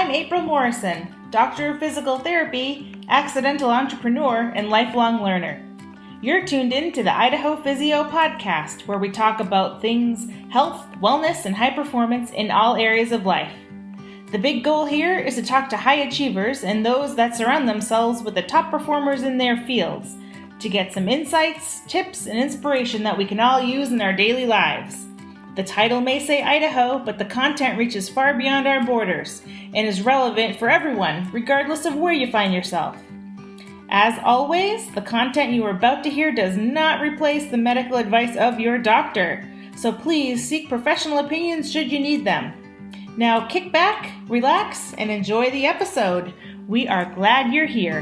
I'm April Morrison, Doctor of Physical Therapy, accidental entrepreneur, and lifelong learner. You're tuned in to the Idaho Physio podcast, where we talk about things health, wellness, and high performance in all areas of life. The big goal here is to talk to high achievers and those that surround themselves with the top performers in their fields to get some insights, tips, and inspiration that we can all use in our daily lives. The title may say Idaho, but the content reaches far beyond our borders and is relevant for everyone, regardless of where you find yourself. As always, the content you are about to hear does not replace the medical advice of your doctor, so please seek professional opinions should you need them. Now kick back, relax, and enjoy the episode. We are glad you're here.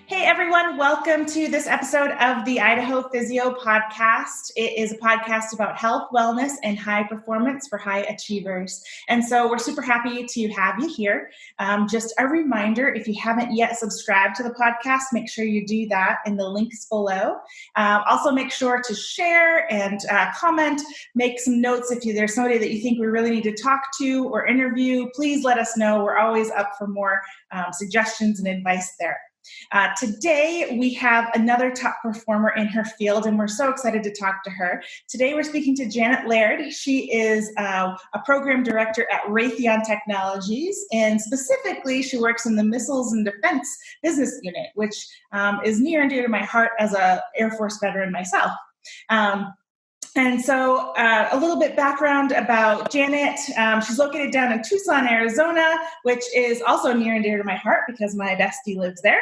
Hey everyone, welcome to this episode of the Idaho Physio podcast. It is a podcast about health, wellness, and high performance for high achievers. And so we're super happy to have you here. Just a reminder, if you haven't yet subscribed to the podcast, make sure you do that in the links below. Also make sure to share and comment, make some notes if there's somebody that you think we really need to talk to or interview. Please let us know. We're always up for more suggestions and advice there. Today, we have another top performer in her field, and we're so excited to talk to her. Today, we're speaking to Janet Laird. She is a program director at Raytheon Technologies, and specifically, she works in the Missiles and Defense Business Unit, which is near and dear to my heart as an Air Force veteran myself. And so a little bit background about Janet. She's located down in Tucson, Arizona, which is also near and dear to my heart because my bestie lives there.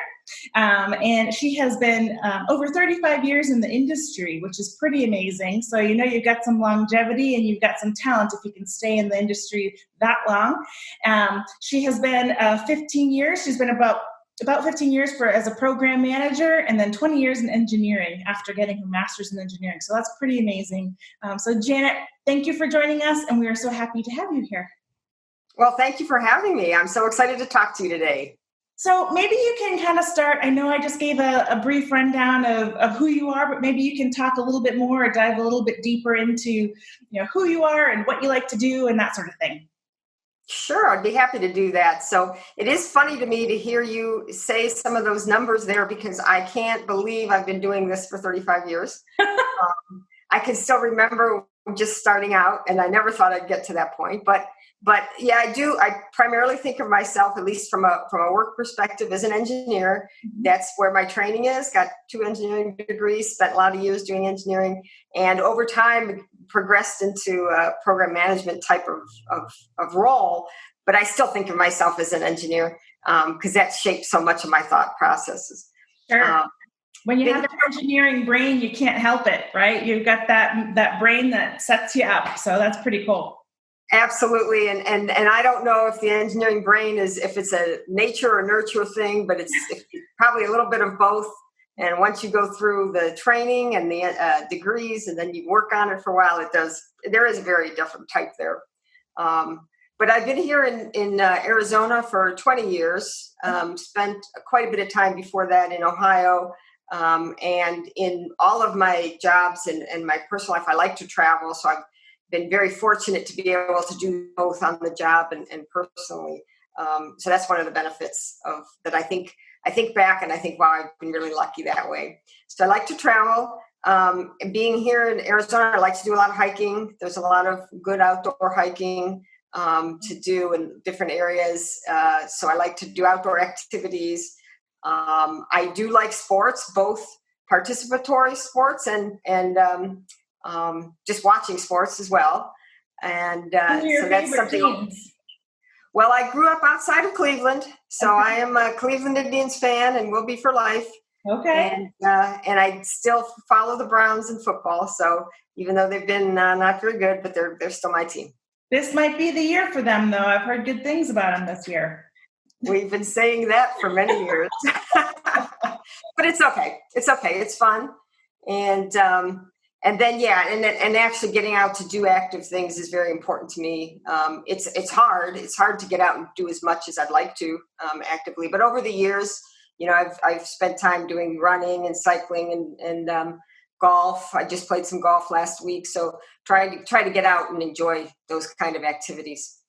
And she has been over 35 years in the industry, which is pretty amazing. So, you've got some longevity and you've got some talent if you can stay in the industry that long. She has been 15 years. She's been about 15 years as a program manager, and then 20 years in engineering after getting her master's in engineering. So that's pretty amazing. So Janet, thank you for joining us, and we are so happy to have you here. Well, thank you for having me. I'm so excited to talk to you today. So maybe you can kind of start, I know I just gave a brief rundown of who you are, but maybe you can talk a little bit more or dive a little bit deeper into who you are and what you like to do and that sort of thing. Sure, I'd be happy to do that. So it is funny to me to hear you say some of those numbers there because I can't believe I've been doing this for 35 years. I can still remember just starting out, and I never thought I'd get to that point. But yeah, I do. I primarily think of myself, at least from a work perspective, as an engineer. That's where my training is. Got 2 engineering degrees, spent a lot of years doing engineering, and over time progressed into a program management type of role. But I still think of myself as an engineer because that shapes so much of my thought processes. Sure. When you have an engineering brain, you can't help it, right? You've got that brain that sets you up. So that's pretty cool. Absolutely. And I don't know if the engineering brain if it's a nature or nurture thing, but it's probably a little bit of both. And once you go through the training and the degrees, and then you work on it for a while, there is a very different type there. But I've been here in Arizona for 20 years, spent quite a bit of time before that in Ohio. And in all of my jobs and my personal life, I like to travel. So I've been very fortunate to be able to do both on the job and personally. So that's one of the benefits of that. I think back and I think, wow, I've been really lucky that way. So I like to travel. And being here in Arizona, I like to do a lot of hiking. There's a lot of good outdoor hiking to do in different areas. So I like to do outdoor activities. I do like sports, both participatory sports and just watching sports as well. And so that's something. Teams? Well, I grew up outside of Cleveland, so okay. I am a Cleveland Indians fan and will be for life. Okay. And I still follow the Browns in football. So even though they've been not very good, but they're still my team. This might be the year for them, though. I've heard good things about them this year. We've been saying that for many years. But it's okay. It's okay. It's fun. And then, yeah, and actually getting out to do active things is very important to me. It's hard. It's hard to get out and do as much as I'd like to actively. But over the years, I've spent time doing running and cycling and golf. I just played some golf last week. So try to get out and enjoy those kind of activities.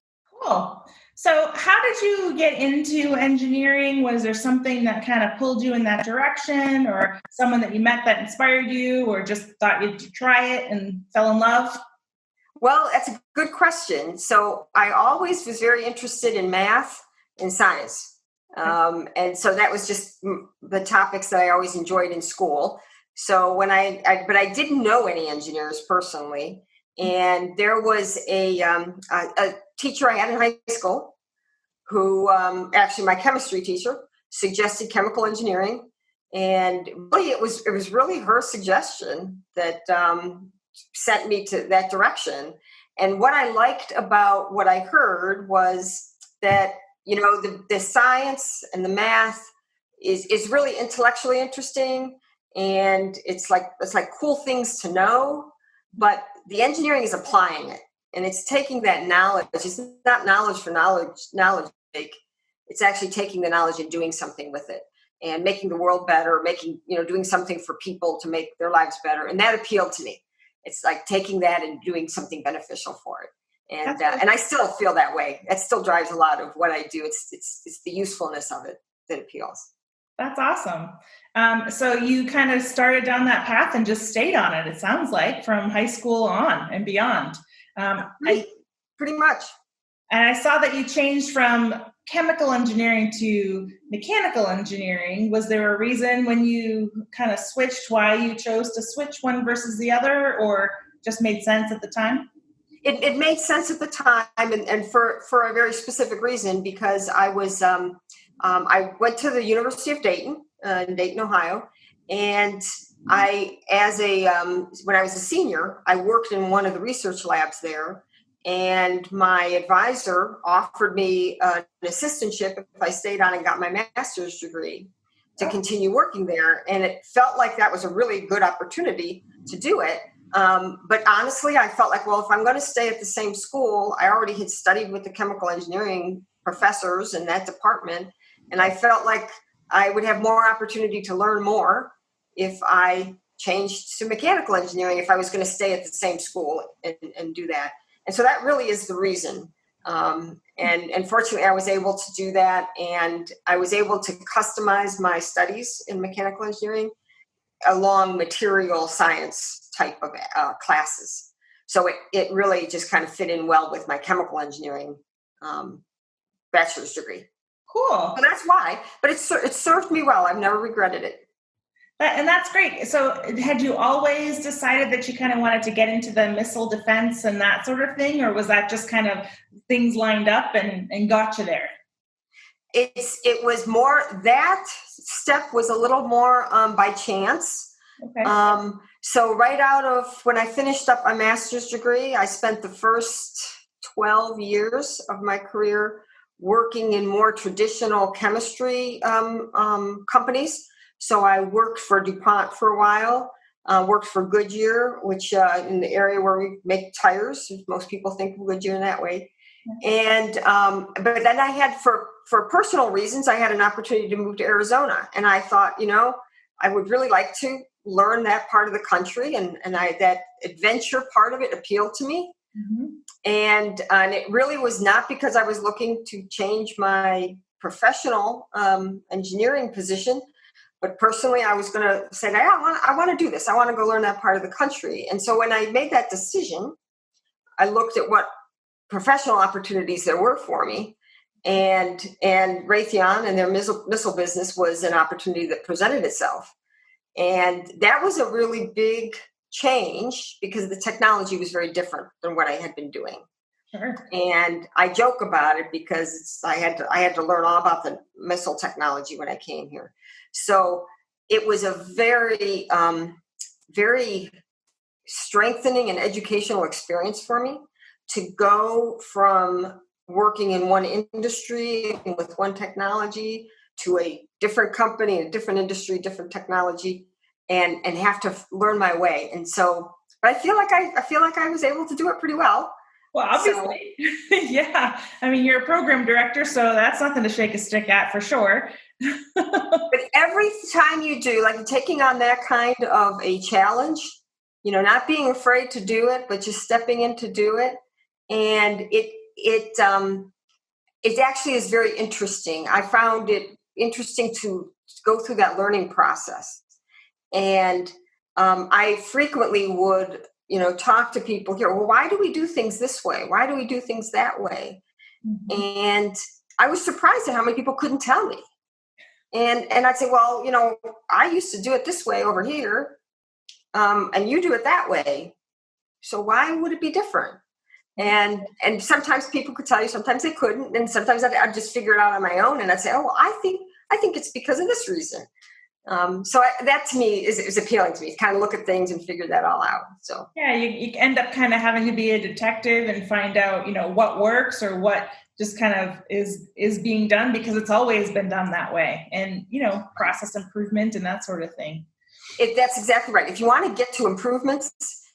Cool. So how did you get into engineering? Was there something that kind of pulled you in that direction, or someone that you met that inspired you, or just thought you'd try it and fell in love? Well, that's a good question. So I always was very interested in math and science. And so that was just the topics that I always enjoyed in school. So when but I didn't know any engineers personally. And there was a teacher I had in high school who, actually my chemistry teacher, suggested chemical engineering. And really, it was really her suggestion that sent me to that direction. And what I liked about what I heard was that, the science and the math is really intellectually interesting, and it's like cool things to know, but the engineering is applying it, and it's taking that knowledge. It's not knowledge for knowledge sake. It's actually taking the knowledge and doing something with it and making the world better, doing something for people to make their lives better. And that appealed to me. It's like taking that and doing something beneficial for it. And I still feel that way. That still drives a lot of what I do. It's the usefulness of it that appeals. That's awesome. So you kind of started down that path and just stayed on it, it sounds like, from high school on and beyond. Pretty much. And I saw that you changed from chemical engineering to mechanical engineering. Was there a reason when you kind of switched, why you chose to switch one versus the other, or just made sense at the time? It made sense at the time, and for a very specific reason, because I was I went to the University of Dayton in Dayton, Ohio, and when I was a senior, I worked in one of the research labs there, and my advisor offered me an assistantship if I stayed on and got my master's degree to continue working there, and it felt like that was a really good opportunity to do it. But honestly, I felt like, well, if I'm going to stay at the same school, I already had studied with the chemical engineering professors in that department, and I felt like I would have more opportunity to learn more if I changed to mechanical engineering, if I was going to stay at the same school and do that. And so that really is the reason. And fortunately, I was able to do that, and I was able to customize my studies in mechanical engineering along material science type of classes. So it really just kind of fit in well with my chemical engineering bachelor's degree. Cool. So that's why, but it served me well. I've never regretted it. And that's great. So had you always decided that you kind of wanted to get into the missile defense and that sort of thing, or was that just kind of things lined up and got you there? It was more, that step was a little more by chance. Okay. So right out of when I finished up my master's degree, I spent the first 12 years of my career working in more traditional chemistry companies. So I worked for DuPont for a while, worked for Goodyear, which in the area where we make tires. Most people think of Goodyear in that way. And but then I had, for personal reasons, I had an opportunity to move to Arizona. And I thought, I would really like to learn that part of the country. And that adventure part of it appealed to me. Mm-hmm. And it really was not because I was looking to change my professional engineering position. But personally, I was going to say, I want to do this. I want to go learn that part of the country. And so when I made that decision, I looked at what professional opportunities there were for me. And Raytheon and their missile business was an opportunity that presented itself. And that was a really big change because the technology was very different than what I had been doing. Sure. And I joke about it because I had to learn all about the missile technology when I came here. So it was a very, very strengthening and educational experience for me to go from working in one industry and with one technology to a different company, a different industry, different technology, and have to learn my way. And so, but I feel like I was able to do it pretty well. Well, obviously, yeah. I mean, you're a program director, so that's nothing to shake a stick at for sure. But every time you do, like taking on that kind of a challenge, not being afraid to do it, but just stepping in to do it. And it actually is very interesting. I found it interesting to go through that learning process. And I frequently would, talk to people here. Well, why do we do things this way? Why do we do things that way? Mm-hmm. And I was surprised at how many people couldn't tell me. And I'd say, well, I used to do it this way over here, and you do it that way. So why would it be different? And sometimes people could tell you, sometimes they couldn't, and sometimes I'd just figure it out on my own. And I'd say, oh, well, I think it's because of this reason. So that to me is appealing to me. Kind of look at things and figure that all out. So yeah, you end up kind of having to be a detective and find out, what works or what just kind of is being done because it's always been done that way, and process improvement and that sort of thing. That's exactly right. If you want to get to improvements,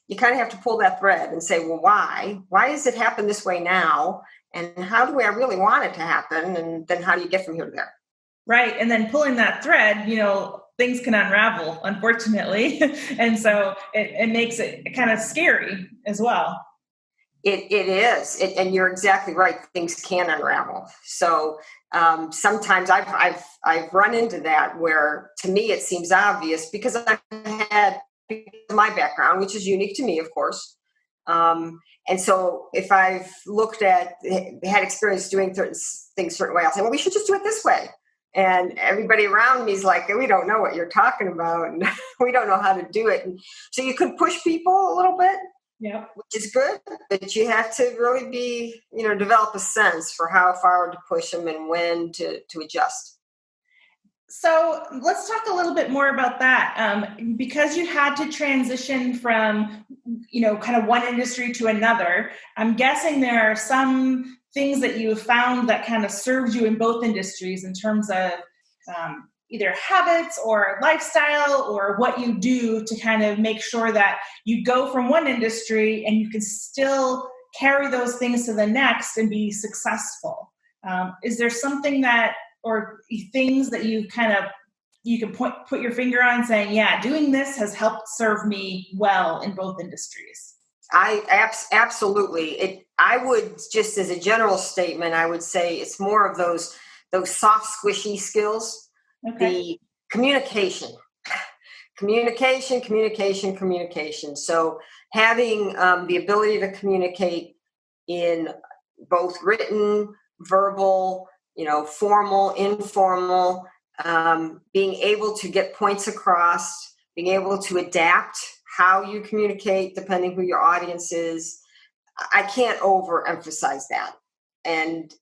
you kind of have to pull that thread and say, well, why does it happen this way now? And how do I really want it to happen? And then how do you get from here to there? Right. And then pulling that thread, things can unravel, unfortunately. And so it makes it kind of scary as well. It is. And you're exactly right. Things can unravel. So sometimes I've run into that where to me it seems obvious because I've had my background, which is unique to me, of course. And so if I've had experience doing things a certain way, I'll say, well, we should just do it this way. And everybody around me is like, we don't know what you're talking about. And we don't know how to do it. And so you can push people a little bit, which is good. But you have to really be, develop a sense for how far to push them and when to adjust. So let's talk a little bit more about that. Because you had to transition from, kind of one industry to another, I'm guessing there are some things that you found that kind of served you in both industries in terms of either habits or lifestyle or what you do to kind of make sure that you go from one industry and you can still carry those things to the next and be successful. Is there something or things that you can put your finger on saying, yeah, doing this has helped serve me well in both industries? Absolutely. I would just as a general statement, I would say it's more of those soft, squishy skills. Okay. The communication. So having the ability to communicate in both written, verbal, formal, informal, being able to get points across, being able to adapt how you communicate depending who your audience is. I can't overemphasize that. And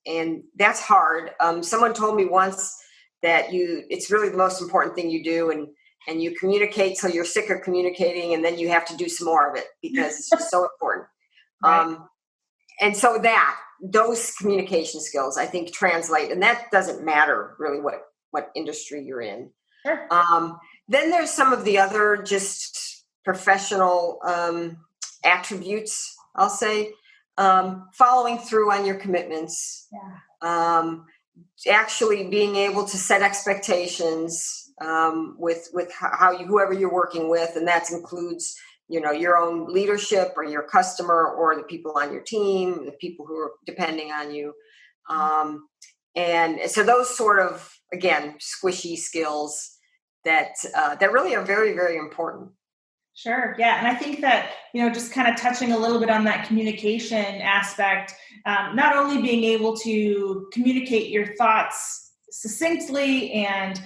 that's hard. Someone told me once that it's really the most important thing you do, and you communicate till you're sick of communicating, and then you have to do some more of it because it's just so important. Right. And so those communication skills, I think, translate, and that doesn't matter really what industry you're in. Sure. Then there's some of the other just professional attributes, I'll say, following through on your commitments, actually being able to set expectations with whoever you're working with, and that includes your own leadership or your customer or the people on your team, the people who are depending on you. And so those sort of, again, squishy skills that really are very, very important. Sure. Yeah. And I think that, just kind of touching a little bit on that communication aspect, not only being able to communicate your thoughts succinctly and,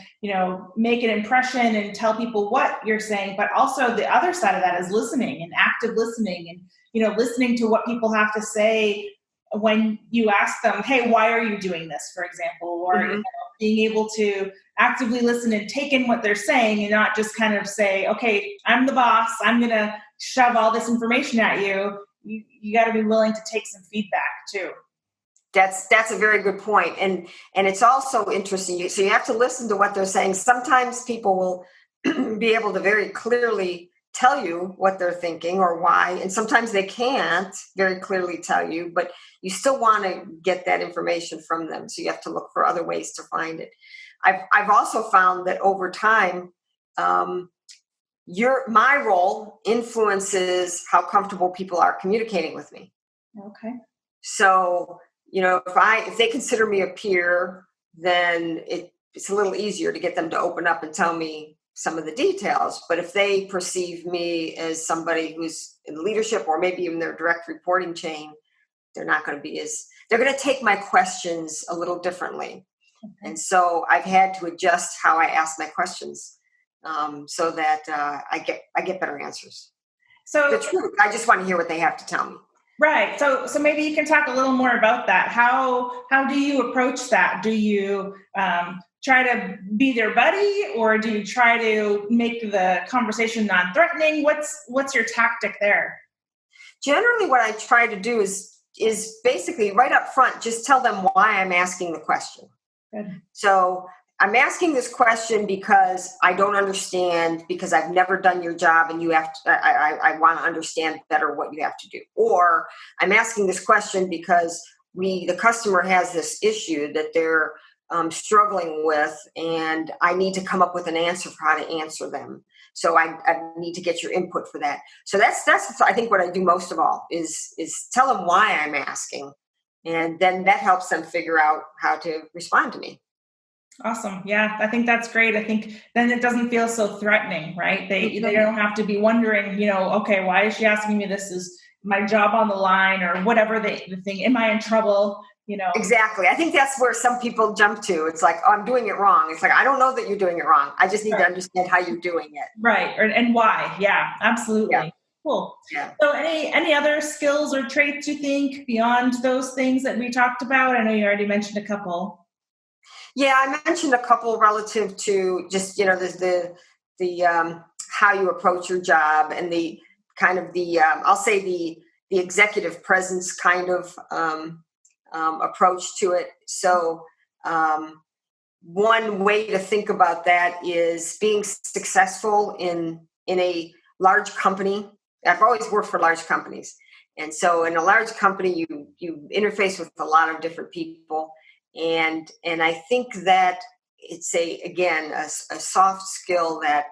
make an impression and tell people what you're saying, but also the other side of that is listening and active listening and, listening to what people have to say when you ask them, hey, why are you doing this, for example, or being able to actively listen and take in what they're saying and not just kind of say, okay, I'm the boss, I'm going to shove all this information at you. You got to be willing to take some feedback too. That's a very good point. And it's also interesting. So you have to listen to what they're saying. Sometimes people will be able to very clearly tell you what they're thinking or why. And sometimes they can't very clearly tell you, but you still want to get that information from them. So you have to look for other ways to find it. I've also found that over time, my role influences how comfortable people are communicating with me. Okay. So, if they consider me a peer, then it's a little easier to get them to open up and tell me some of the details. But if they perceive me as somebody who's in leadership or maybe even their direct reporting chain, they're going to take my questions a little differently. Okay. And so I've had to adjust how I ask my questions so that I get better answers. So the truth, I just want to hear what they have to tell me. Right. So maybe you can talk a little more about that. How do you approach that? Do you try to be their buddy, or do you try to make the conversation non-threatening? What's your tactic there? Generally, what I try to do is basically right up front, just tell them why I'm asking the question. Good. So I'm asking this question because I don't understand, because I've never done your job and I want to understand better what you have to do. Or I'm asking this question because the customer has this issue that they're struggling with, and I need to come up with an answer for how to answer them. So I need to get your input for that. So that's I think what I do most of all is tell them why I'm asking, and then that helps them figure out how to respond to me. Awesome. Yeah, I think that's great. I think then it doesn't feel so threatening, right? They don't have to be wondering, okay, why is she asking me this? Is my job on the line, or whatever the thing? Am I in trouble? Exactly. I think that's where some people jump to. It's like, oh, I'm doing it wrong. It's like, I don't know that you're doing it wrong. I just need to understand how you're doing it. Right. And why. Yeah, absolutely. Yeah. Cool. Yeah. So any other skills or traits you think beyond those things that we talked about? I know you already mentioned a couple. Yeah, I mentioned a couple relative to just, the how you approach your job, and the kind of I'll say the executive presence kind of approach to it. So one way to think about that is being successful in a large company. I've always worked for large companies. And so in a large company, you interface with a lot of different people. And I think that it's a soft skill, that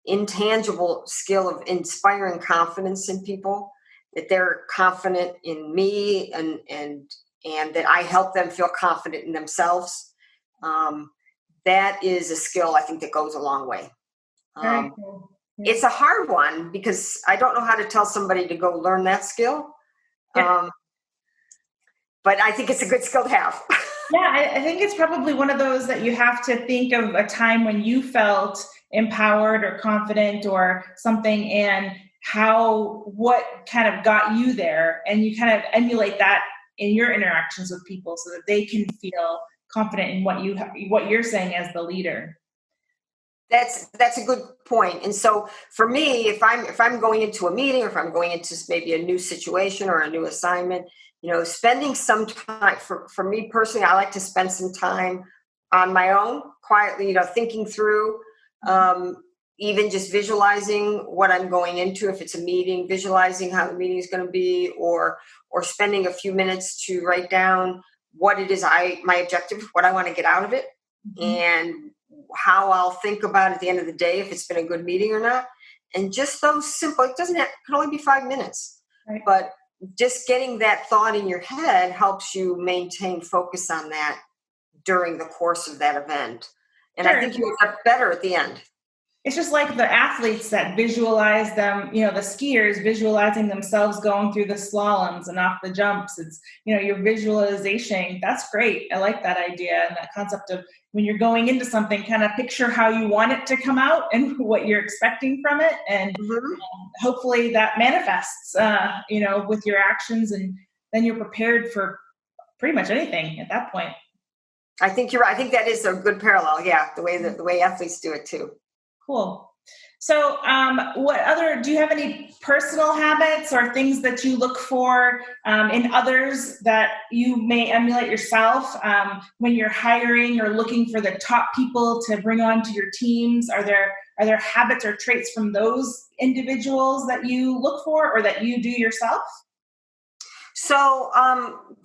intangible skill of inspiring confidence in people, that they're confident in me and that I help them feel confident in themselves. That is a skill I think that goes a long way. Very cool. Yeah. It's a hard one because I don't know how to tell somebody to go learn that skill. Yeah. But I think it's a good skill to have. Yeah, I think it's probably one of those that you have to think of a time when you felt empowered or confident or something, and what kind of got you there, and you kind of emulate that in your interactions with people so that they can feel confident in what you're saying as the leader. That's a good point. And so for me, if I'm going into a meeting, or if I'm going into maybe a new situation or a new assignment, spending some time, for me personally, I like to spend some time on my own, quietly, thinking through, even just visualizing what I'm going into. If it's a meeting, visualizing how the meeting is going to be, or spending a few minutes to write down what it is my objective, what I want to get out of it, and how I'll think about at the end of the day if it's been a good meeting or not. And just those simple, it can only be 5 minutes, right? But just getting that thought in your head helps you maintain focus on that during the course of that event. And sure. I think you get better at the end. It's just like the athletes that visualize them, the skiers visualizing themselves going through the slaloms and off the jumps. It's, your visualization. That's great. I like that idea, and that concept of when you're going into something, kind of picture how you want it to come out and what you're expecting from it. And hopefully that manifests, with your actions, and then you're prepared for pretty much anything at that point. I think you're right. I think that is a good parallel. Yeah. The way athletes do it too. Cool. So, do you have any personal habits or things that you look for in others that you may emulate yourself when you're hiring or looking for the top people to bring onto your teams? Are there habits or traits from those individuals that you look for or that you do yourself? So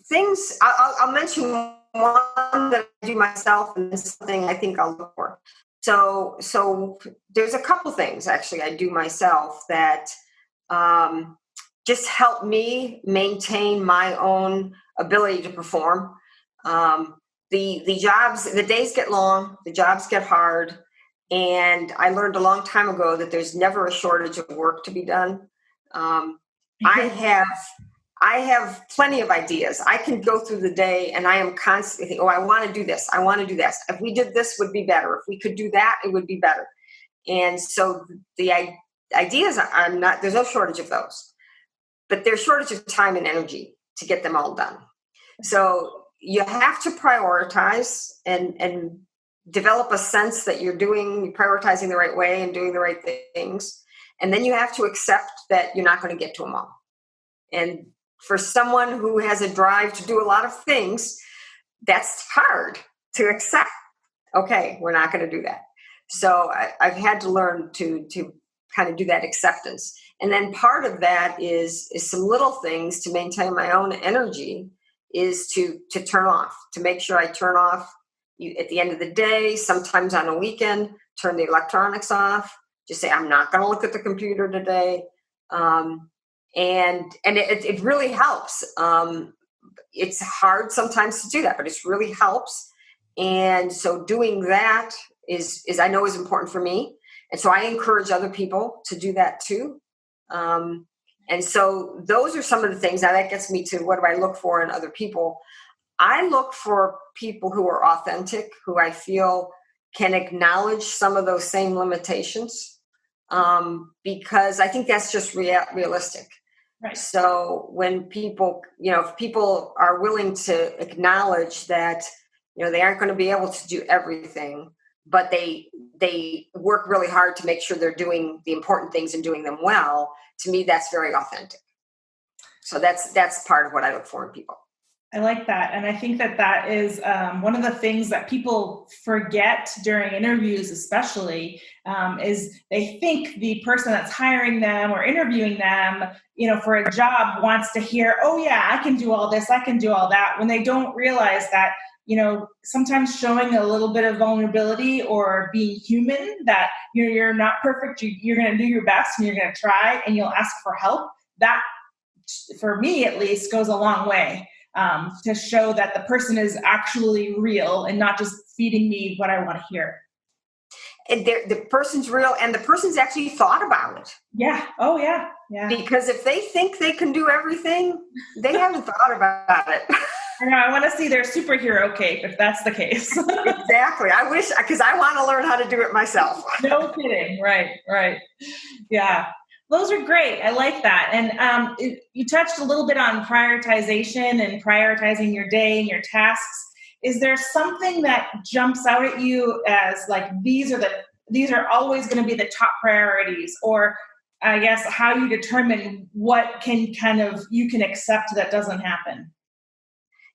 things I'll mention one that I do myself, and this something I think I'll look for. So there's a couple things actually I do myself that um, just help me maintain my own ability to perform. Um, the days get long, the jobs get hard, and I learned a long time ago that there's never a shortage of work to be done. Um, I have I have plenty of ideas. I can go through the day and I am constantly thinking, oh, I want to do this. I want to do this. If we did this, would be better. If we could do that, it would be better. And so ideas are not, there's no shortage of those, but there's shortage of time and energy to get them all done. So you have to prioritize and develop a sense that you're prioritizing the right way and doing the right things. And then you have to accept that you're not going to get to them all. And for someone who has a drive to do a lot of things, that's hard to accept. Okay, we're not going to do that. So I've had to learn to kind of do that acceptance. And then part of that is some little things to maintain my own energy is to turn off, to make sure I turn off at the end of the day, sometimes on a weekend, turn the electronics off, just say, I'm not going to look at the computer today. And it really helps. It's hard sometimes to do that, but it really helps. And so doing that is I know is important for me. And so I encourage other people to do that too. And so those are some of the things. Now that gets me to what do I look for in other people? I look for people who are authentic, who I feel can acknowledge some of those same limitations, because I think that's just realistic. Right. So when people, if people are willing to acknowledge that, they aren't going to be able to do everything, but they work really hard to make sure they're doing the important things and doing them well, to me, that's very authentic. So that's part of what I look for in people. I like that. And I think that is one of the things that people forget during interviews, especially, is they think the person that's hiring them or interviewing them, for a job wants to hear, oh yeah, I can do all this, I can do all that, when they don't realize that, sometimes showing a little bit of vulnerability or being human, that you're not perfect, you're going to do your best and you're going to try and you'll ask for help. That, for me at least, goes a long way. To show that the person is actually real and not just feeding me what I want to hear. And the person's real, and the person's actually thought about it. Yeah. Oh, yeah. Yeah. Because if they think they can do everything, they haven't thought about it. I know. I want to see their superhero cape if that's the case. Exactly. I wish, because I want to learn how to do it myself. No kidding. Right. Yeah. Those are great. I like that. And you touched a little bit on prioritization and prioritizing your day and your tasks. Is there something that jumps out at you as like, these are always going to be the top priorities, or I guess how you determine what you can accept that doesn't happen?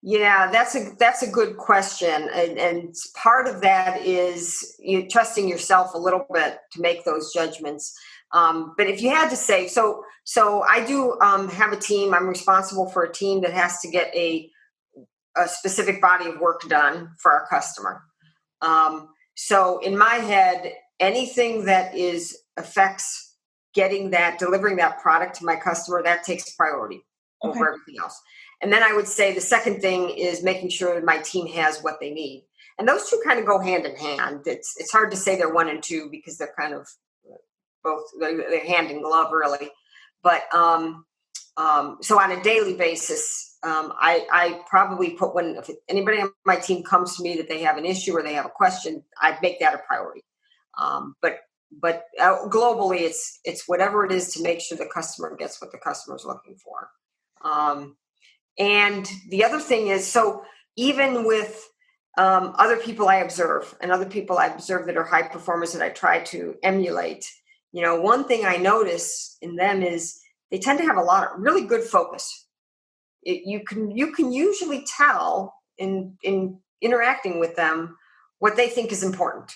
Yeah, that's a good question. And part of that is you trusting yourself a little bit to make those judgments. But if you had to say, so I do have a team. I'm responsible for a team that has to get a specific body of work done for our customer. So in my head, anything that affects delivering that product to my customer, that takes priority over everything else. And then I would say the second thing is making sure that my team has what they need. And those two kind of go hand in hand. It's hard to say they're one and two because they're kind of both, they're hand in glove really. But so on a daily basis, I probably put if anybody on my team comes to me that they have an issue or they have a question, I make that a priority. But globally, it's whatever it is to make sure the customer gets what the customer is looking for. And the other thing is, so even with other people I observe, and other people I observe that are high performers that I try to emulate. One thing I notice in them is they tend to have a lot of really good focus. You can usually tell in interacting with them what they think is important,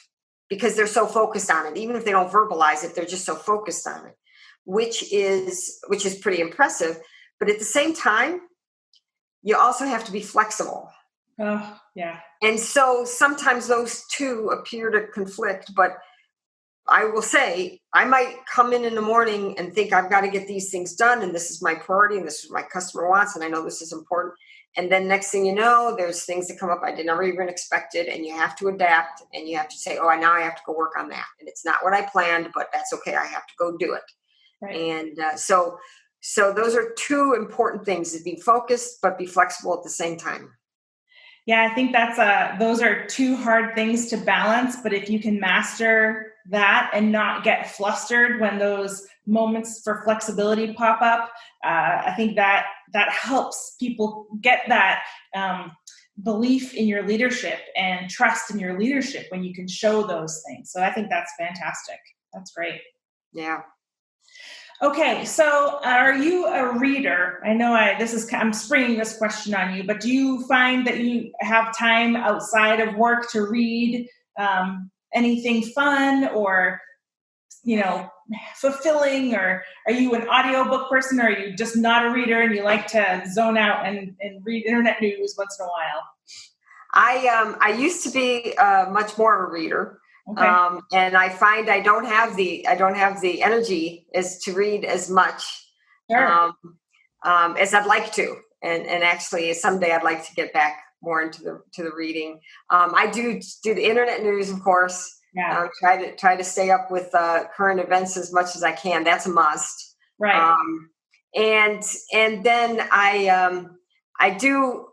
because they're so focused on it. Even if they don't verbalize it, they're just so focused on it, which is pretty impressive. But at the same time, you also have to be flexible. Oh, yeah. And so sometimes those two appear to conflict, but I will say I might come in the morning and think I've got to get these things done, and this is my priority, and this is what my customer wants, and I know this is important. And then next thing you know, there's things that come up I never even expected, and you have to adapt, and you have to say, oh, now I have to go work on that. And it's not what I planned, but that's okay. I have to go do it. Right. And so those are two important things: is be focused, but be flexible at the same time. Yeah, I think those are two hard things to balance. But if you can master that and not get flustered when those moments for flexibility pop up, I think that helps people get that belief in your leadership and trust in your leadership when you can show those things. So I think that's fantastic. That's great. Yeah. Okay, so are you a reader? I know I'm springing this question on you, but do you find that you have time outside of work to read anything fun or, fulfilling, or are you an audiobook person, or are you just not a reader and you like to zone out and read internet news once in a while? I used to be much more of a reader. Okay. And I find I don't have the energy as to read as much as I'd like to, and actually someday I'd like to get back more into the reading. I do the internet news, of course. Yeah. Try to stay up with current events as much as I can. That's a must. Right. And then I do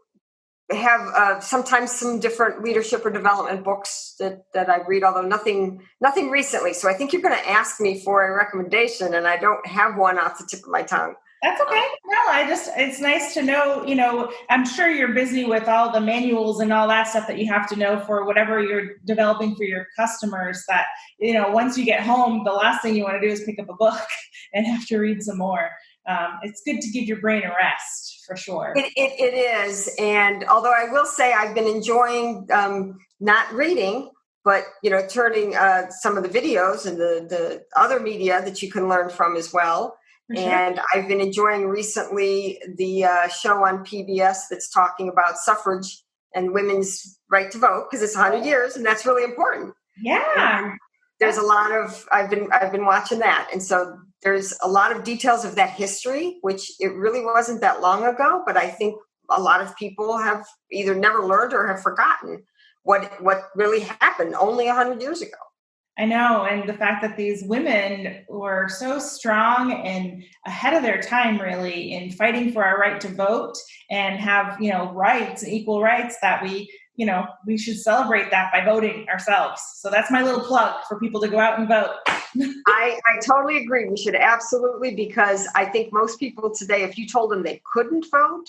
have sometimes some different leadership or development books that I read, although nothing recently. So I think you're going to ask me for a recommendation, and I don't have one off the tip of my tongue. That's okay. No, it's nice to know, I'm sure you're busy with all the manuals and all that stuff that you have to know for whatever you're developing for your customers, that, once you get home, the last thing you want to do is pick up a book and have to read some more. It's good to give your brain a rest, for sure. It is. And although I will say I've been enjoying not reading, but, turning some of the videos and the other media that you can learn from as well. Sure. And I've been enjoying recently the show on PBS that's talking about suffrage and women's right to vote, because it's 100 years and that's really important. Yeah. And there's a lot of, I've been watching that. And so there's a lot of details of that history, which it really wasn't that long ago, but I think a lot of people have either never learned or have forgotten what really happened only 100 years ago. I know. And the fact that these women were so strong and ahead of their time, really, in fighting for our right to vote and have, rights, equal rights, that we should celebrate that by voting ourselves. So that's my little plug for people to go out and vote. I totally agree. We should absolutely, because I think most people today, if you told them they couldn't vote,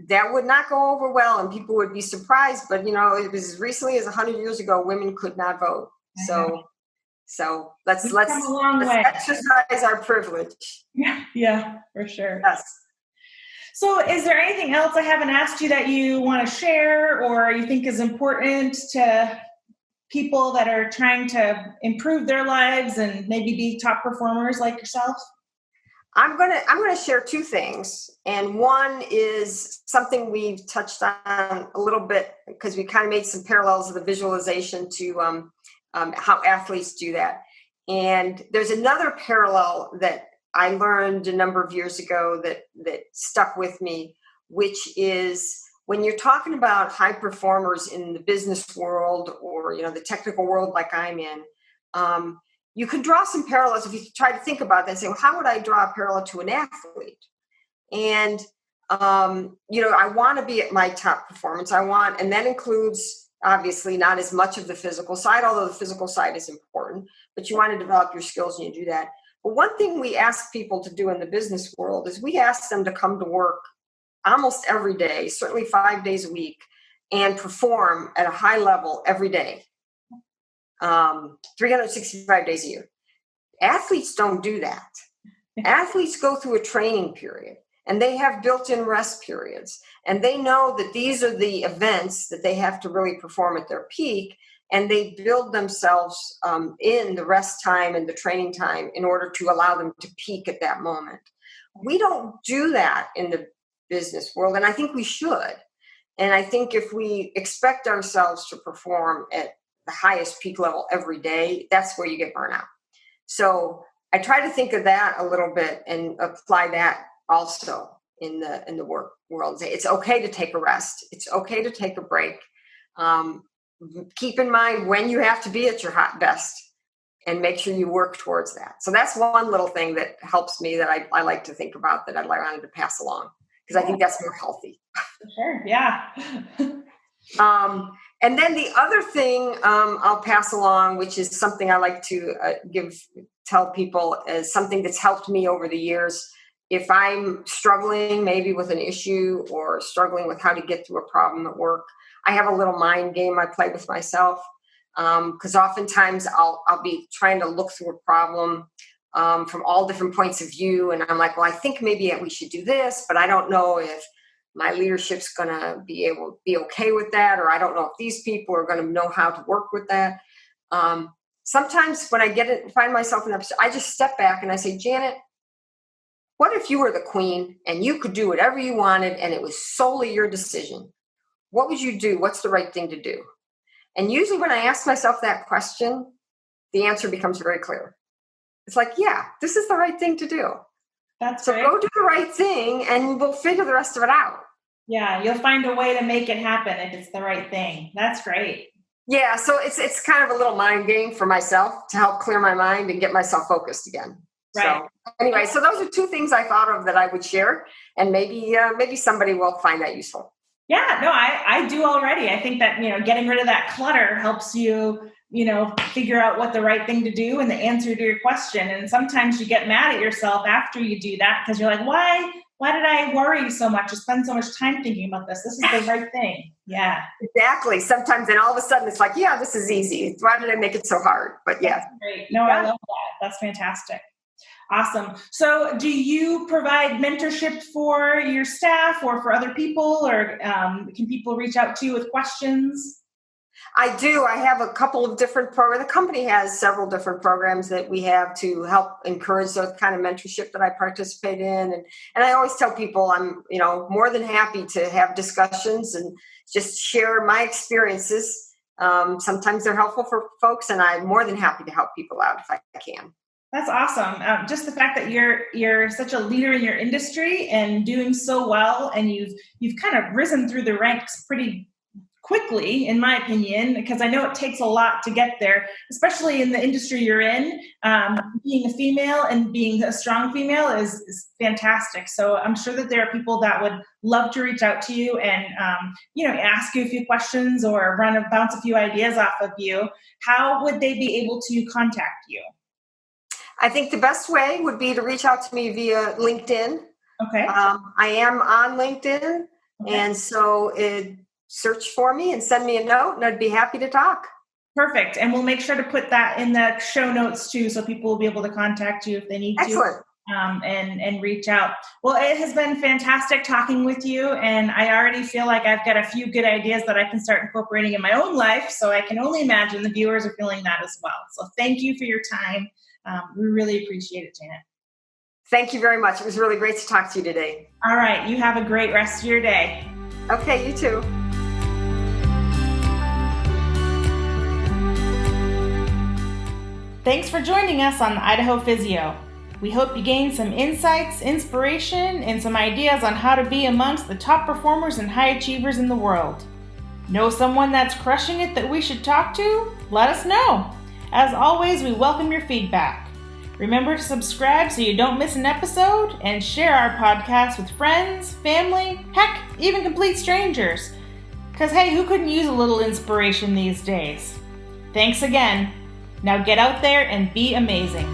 that would not go over well and people would be surprised. But, it was as recently as 100 years ago, women could not vote. So let's exercise our privilege. Yeah, for sure. Yes. So is there anything else I haven't asked you that you want to share or you think is important to people that are trying to improve their lives and maybe be top performers like yourself? I'm gonna share two things, and one is something we've touched on a little bit because we kind of made some parallels of the visualization to how athletes do that. And there's another parallel that I learned a number of years ago that stuck with me, which is when you're talking about high performers in the business world or, the technical world like I'm in, you can draw some parallels if you try to think about that and say, well, how would I draw a parallel to an athlete? And, I want to be at my top performance. And that includes obviously not as much of the physical side, although the physical side is important, but you want to develop your skills and you do that. But one thing we ask people to do in the business world is we ask them to come to work almost every day, certainly 5 days a week, and perform at a high level every day, 365 days a year. Athletes don't do that. Athletes go through a training period, and they have built-in rest periods, and they know that these are the events that they have to really perform at their peak, and they build themselves in the rest time and the training time in order to allow them to peak at that moment. We don't do that in the business world, and I think we should. And I think if we expect ourselves to perform at the highest peak level every day, that's where you get burnout. So I try to think of that a little bit and apply that also in the work world. It's okay to take a rest. It's okay to take a break. Keep in mind when you have to be at your hot best and make sure you work towards that. So that's one little thing that helps me that I like to think about, that I wanted to pass along, because I think that's more healthy. Sure. Yeah. And then the other thing I'll pass along, which is something I like to tell people, is something that's helped me over the years. If I'm struggling maybe with an issue or struggling with how to get through a problem at work, I have a little mind game I play with myself, because oftentimes I'll be trying to look through a problem from all different points of view, and I'm like, well, I think maybe we should do this, but I don't know if my leadership's going to be okay with that, or I don't know if these people are going to know how to work with that. Sometimes when I find myself in that position, I just step back and I say, Janet, what if you were the queen and you could do whatever you wanted and it was solely your decision? What would you do? What's the right thing to do? And usually when I ask myself that question, the answer becomes very clear. It's like, yeah, this is the right thing to do. That's so great. Go do the right thing and we'll figure the rest of it out. Yeah, you'll find a way to make it happen if it's the right thing. That's great. Yeah, so it's kind of a little mind game for myself to help clear my mind and get myself focused again. Right. So anyway, so those are two things I thought of that I would share, and maybe somebody will find that useful. Yeah, no, I do already. I think that, getting rid of that clutter helps you, figure out what the right thing to do and the answer to your question. And sometimes you get mad at yourself after you do that because you're like, why did I worry so much or spend so much time thinking about this? This is the right thing. Yeah. Exactly. Sometimes then all of a sudden it's like, yeah, this is easy. Why did I make it so hard? But yeah. That's great. No, yeah. I love that. That's fantastic. Awesome. So do you provide mentorship for your staff or for other people, or can people reach out to you with questions? I do. I have a couple of different programs. The company has several different programs that we have to help encourage those kind of mentorship that I participate in. And I always tell people I'm, more than happy to have discussions and just share my experiences. Sometimes they're helpful for folks, and I'm more than happy to help people out if I can. That's awesome. Just the fact that you're such a leader in your industry and doing so well, and you've kind of risen through the ranks pretty quickly, in my opinion, because I know it takes a lot to get there, especially in the industry you're in. Being a female and being a strong female is fantastic. So I'm sure that there are people that would love to reach out to you and ask you a few questions or bounce a few ideas off of you. How would they be able to contact you? I think the best way would be to reach out to me via LinkedIn. Okay. I am on LinkedIn, and so search for me and send me a note, and I'd be happy to talk. Perfect. And we'll make sure to put that in the show notes too, so people will be able to contact you if they need to. And reach out. Well, it has been fantastic talking with you, and I already feel like I've got a few good ideas that I can start incorporating in my own life, so I can only imagine the viewers are feeling that as well. So thank you for your time. We really appreciate it, Janet. Thank you very much. It was really great to talk to you today. All right. You have a great rest of your day. Okay, you too. Thanks for joining us on the Idaho Physio. We hope you gained some insights, inspiration, and some ideas on how to be amongst the top performers and high achievers in the world. Know someone that's crushing it that we should talk to? Let us know. As always, we welcome your feedback. Remember to subscribe so you don't miss an episode, and share our podcast with friends, family, heck, even complete strangers. Because hey, who couldn't use a little inspiration these days? Thanks again. Now get out there and be amazing.